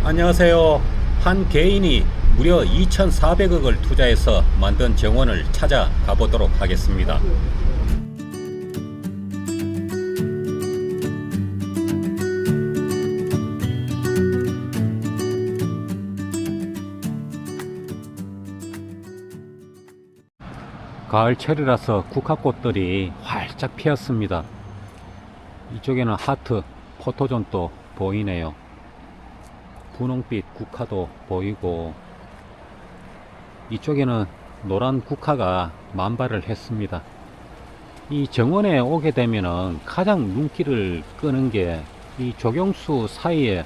안녕하세요. 한 개인이 무려 2,400억을 투자해서 만든 정원을 찾아가 보도록 하겠습니다. 가을철이라서 국화꽃들이 활짝 피었습니다. 이쪽에는 하트, 포토존도 보이네요. 분홍빛 국화도 보이고, 이쪽에는 노란 국화가 만발을 했습니다. 이 정원에 오게 되면은 가장 눈길을 끄는 게 이 조경수 사이에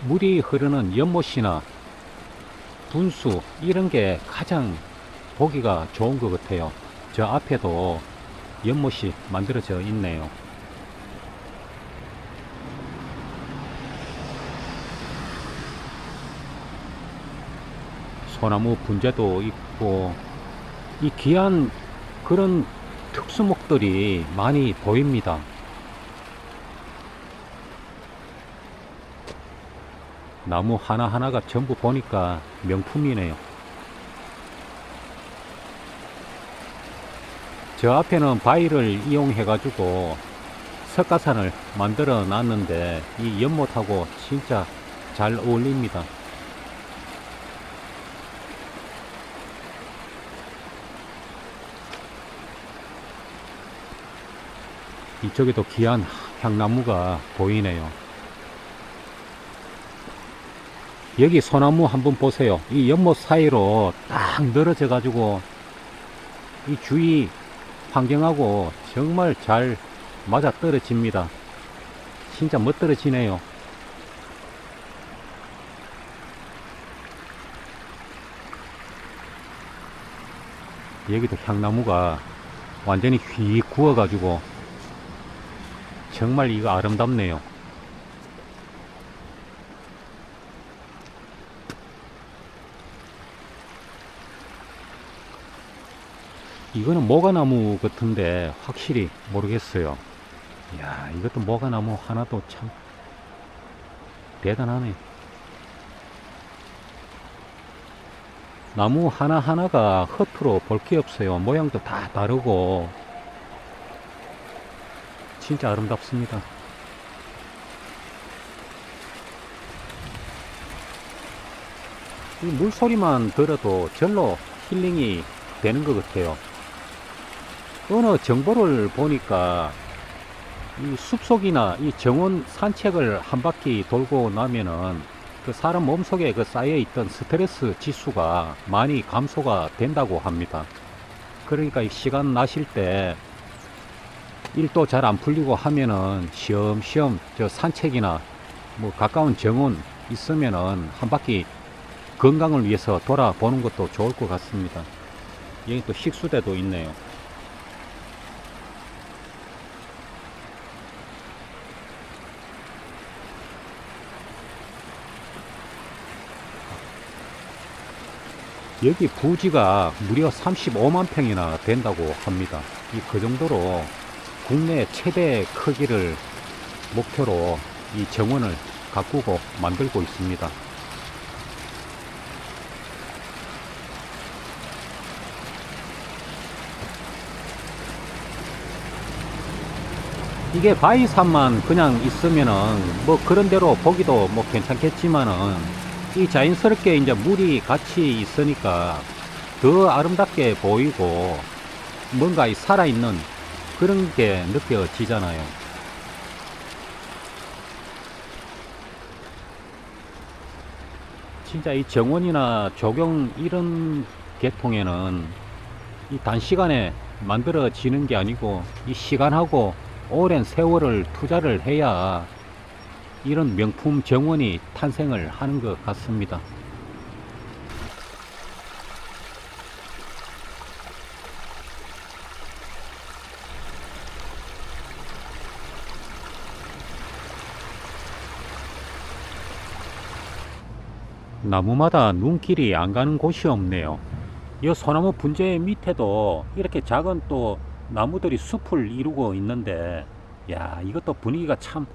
물이 흐르는 연못이나 분수, 이런 게 가장 보기가 좋은 것 같아요. 저 앞에도 연못이 만들어져 있네요. 소나무 분재도 있고, 이 귀한 그런 특수목들이 많이 보입니다. 나무 하나하나가 전부 보니까 명품이네요. 저 앞에는 바위를 이용해 가지고 석가산을 만들어 놨는데 이 연못하고 진짜 잘 어울립니다. 이쪽에도 귀한 향나무가 보이네요. 여기 소나무 한번 보세요. 이 연못 사이로 딱 늘어져 가지고 이 주위 환경하고 정말 잘 맞아 떨어집니다. 진짜 멋들어지네요. 여기도 향나무가 완전히 휙 구워 가지고 정말 이거 아름답네요. 이거는 모가나무 같은데 확실히 모르겠어요. 이야, 이것도 모가나무 하나도 참 대단하네. 나무 하나하나가 허투루 볼 게 없어요. 모양도 다 다르고 진짜 아름답습니다. 이 물소리만 들어도 절로 힐링이 되는 것 같아요. 어느 정보를 보니까 이 숲속이나 이 정원 산책을 한 바퀴 돌고 나면은 그 사람 몸속에 그 쌓여 있던 스트레스 지수가 많이 감소가 된다고 합니다. 그러니까 이 시간 나실 때 일도 잘 안 풀리고 하면은 쉬엄쉬엄 저 산책이나 뭐 가까운 정원 있으면은 한 바퀴 건강을 위해서 돌아보는 것도 좋을 것 같습니다. 여기 또 식수대도 있네요. 여기 부지가 무려 35만 평이나 된다고 합니다. 그 정도로 국내 최대 크기를 목표로 이 정원을 가꾸고 만들고 있습니다. 이게 바위산만 그냥 있으면은 뭐 그런 대로 보기도 뭐 괜찮겠지만은 이 자연스럽게 이제 물이 같이 있으니까 더 아름답게 보이고 뭔가 이 살아있는 그런 게 느껴지잖아요. 진짜 이 정원이나 조경 이런 계통에는 이 단시간에 만들어지는 게 아니고 이 시간하고 오랜 세월을 투자를 해야 이런 명품 정원이 탄생을 하는 것 같습니다. 나무마다 눈길이 안 가는 곳이 없네요. 이 소나무 분재 밑에도 이렇게 작은 또 나무들이 숲을 이루고 있는데, 야, 이것도 분위기가 참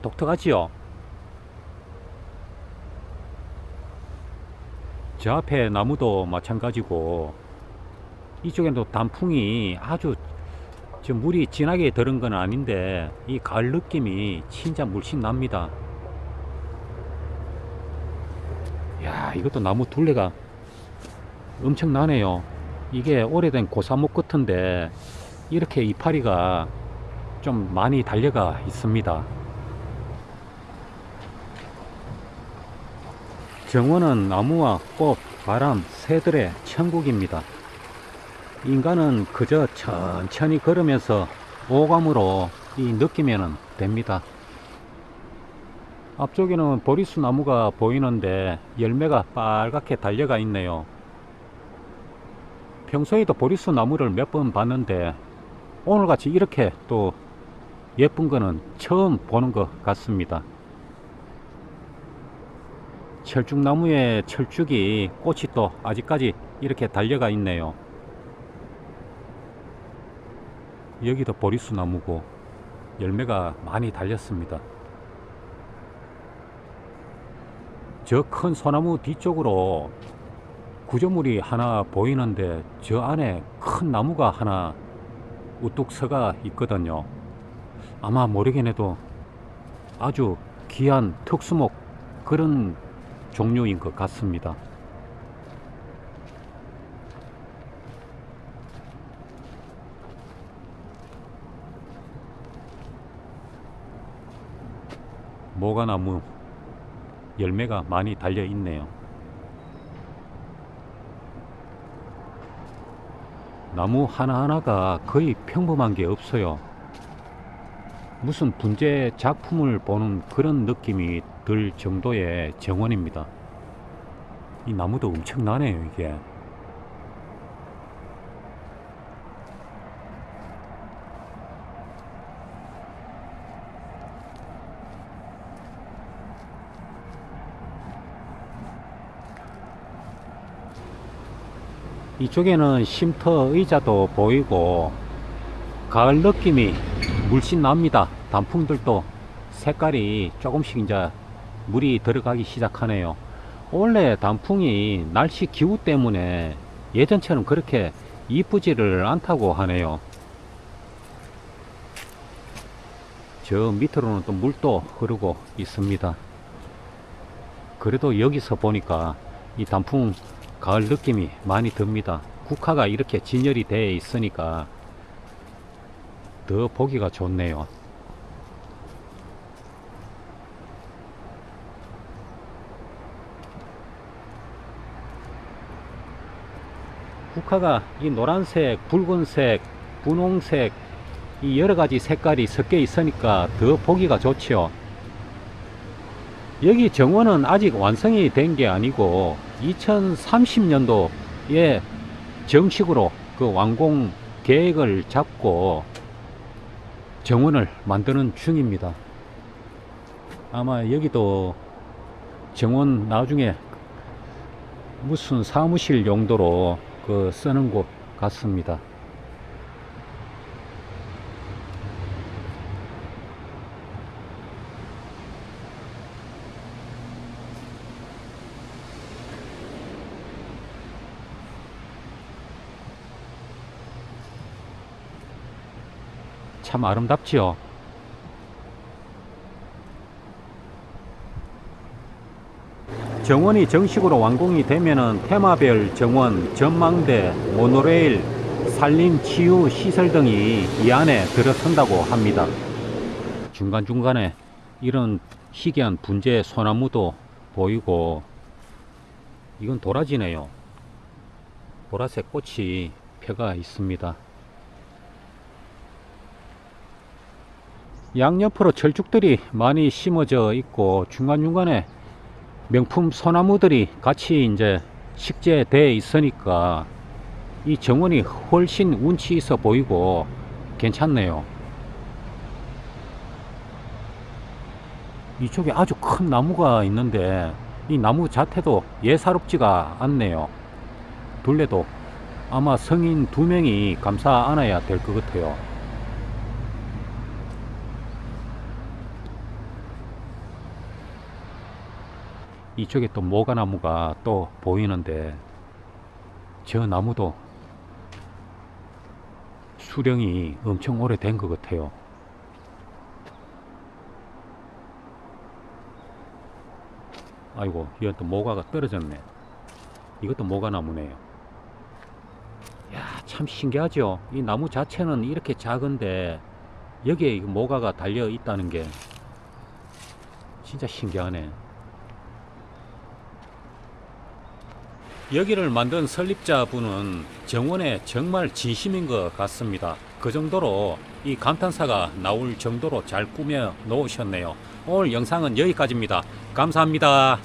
독특하지요. 저 앞에 나무도 마찬가지고, 이쪽에도 단풍이 아주 저 물이 진하게 들은 건 아닌데 이 가을 느낌이 진짜 물씬 납니다. 야, 이것도 나무 둘레가 엄청나네요. 이게 오래된 고사목 같은데 이렇게 이파리가 좀 많이 달려가 있습니다. 정원은 나무와 꽃, 바람, 새들의 천국입니다. 인간은 그저 천천히 걸으면서 오감으로 느끼면 됩니다. 앞쪽에는 보리수 나무가 보이는데 열매가 빨갛게 달려가 있네요. 평소에도 보리수 나무를 몇 번 봤는데 오늘같이 이렇게 또 예쁜 거는 처음 보는 것 같습니다. 철쭉나무에 철쭉이 꽃이 또 아직까지 이렇게 달려가 있네요. 여기도 보리수 나무고 열매가 많이 달렸습니다. 저 큰 소나무 뒤쪽으로 구조물이 하나 보이는데 저 안에 큰 나무가 하나 우뚝 서가 있거든요. 아마 모르긴 해도 아주 귀한 특수목 그런 종류인 것 같습니다. 모가나무 열매가 많이 달려 있네요. 나무 하나하나가 거의 평범한 게 없어요. 무슨 분재 작품을 보는 그런 느낌이 들 정도의 정원입니다. 이 나무도 엄청나네요, 이게. 이쪽에는 쉼터 의자도 보이고 가을 느낌이 물씬 납니다. 단풍들도 색깔이 조금씩 이제 물이 들어가기 시작하네요. 원래 단풍이 날씨 기후 때문에 예전처럼 그렇게 이쁘지를 않다고 하네요. 저 밑으로는 또 물도 흐르고 있습니다. 그래도 여기서 보니까 이 단풍 가을 느낌이 많이 듭니다. 국화가 이렇게 진열이 되어 있으니까 더 보기가 좋네요. 국화가 이 노란색, 붉은색, 분홍색 이 여러가지 색깔이 섞여 있으니까 더 보기가 좋죠. 여기 정원은 아직 완성이 된 게 아니고 2030년도에 정식으로 그 완공 계획을 잡고 정원을 만드는 중입니다. 아마 여기도 정원 나중에 무슨 사무실 용도로 그 쓰는 곳 같습니다. 참 아름답지요. 정원이 정식으로 완공이 되면은 테마별 정원, 전망대, 모노레일, 산림치유 시설 등이 이 안에 들어선다고 합니다. 중간중간에 이런 희귀한 분재 소나무도 보이고, 이건 도라지네요. 보라색 꽃이 펴가 있습니다. 양옆으로 철쭉들이 많이 심어져 있고 중간중간에 명품 소나무들이 같이 이제 식재되어 있으니까 이 정원이 훨씬 운치 있어 보이고 괜찮네요. 이쪽에 아주 큰 나무가 있는데 이 나무 자태도 예사롭지가 않네요. 둘레도 아마 성인 2명이 감싸 안아야 될 것 같아요. 이쪽에 또 모가나무가 또 보이는데 저 나무도 수령이 엄청 오래된 것 같아요. 아이고, 이건 또 모가가 떨어졌네. 이것도 모가나무네요. 야, 참 신기하죠. 이 나무 자체는 이렇게 작은데 여기에 모가가 달려 있다는 게 진짜 신기하네. 여기를 만든 설립자분은 정원에 정말 진심인 것 같습니다. 그 정도로 이 감탄사가 나올 정도로 잘 꾸며 놓으셨네요. 오늘 영상은 여기까지입니다. 감사합니다.